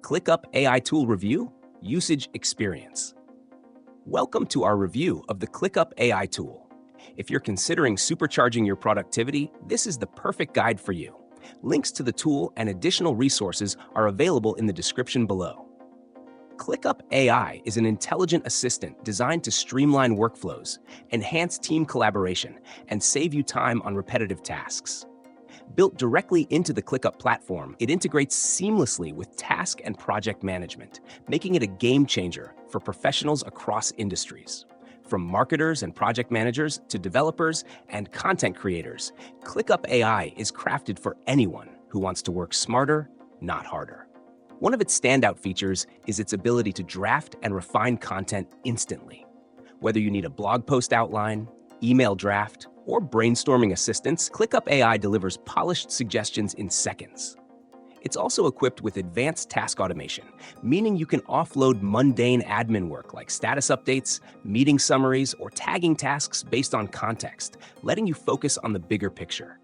ClickUp AI Tool Review, Usage Experience. Welcome to our review of the ClickUp AI tool. If you're considering supercharging your productivity, this is the perfect guide for you. Links to the tool and additional resources are available in the description below. ClickUp AI is an intelligent assistant designed to streamline workflows, enhance team collaboration, and save you time on repetitive tasks. Built directly into the ClickUp platform, it integrates seamlessly with task and project management, making it a game changer for professionals across industries. From marketers and project managers to developers and content creators, ClickUp AI is crafted for anyone who wants to work smarter, not harder. One of its standout features is its ability to draft and refine content instantly. Whether you need a blog post outline, email draft, or brainstorming assistance, ClickUp AI delivers polished suggestions in seconds. It's also equipped with advanced task automation, meaning you can offload mundane admin work like status updates, meeting summaries, or tagging tasks based on context, letting you focus on the bigger picture.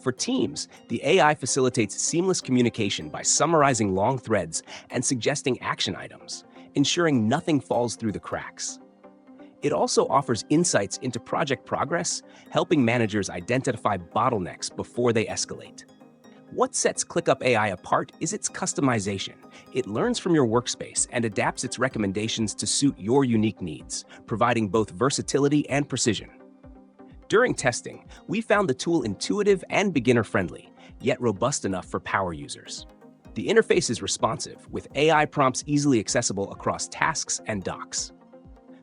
For teams, the AI facilitates seamless communication by summarizing long threads and suggesting action items, ensuring nothing falls through the cracks. It also offers insights into project progress, helping managers identify bottlenecks before they escalate. What sets ClickUp AI apart is its customization. It learns from your workspace and adapts its recommendations to suit your unique needs, providing both versatility and precision. During testing, we found the tool intuitive and beginner-friendly, yet robust enough for power users. The interface is responsive, with AI prompts easily accessible across tasks and docs.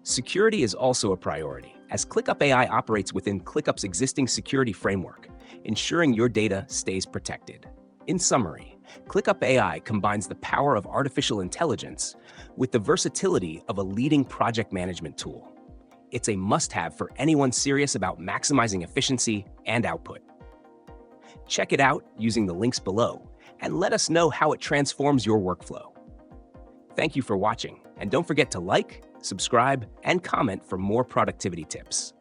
Security is also a priority, as ClickUp AI operates within ClickUp's existing security framework, ensuring your data stays protected. In summary, ClickUp AI combines the power of artificial intelligence with the versatility of a leading project management tool. It's a must-have for anyone serious about maximizing efficiency and output. Check it out using the links below, and let us know how it transforms your workflow. Thank you for watching, and don't forget to like, subscribe, and comment for more productivity tips.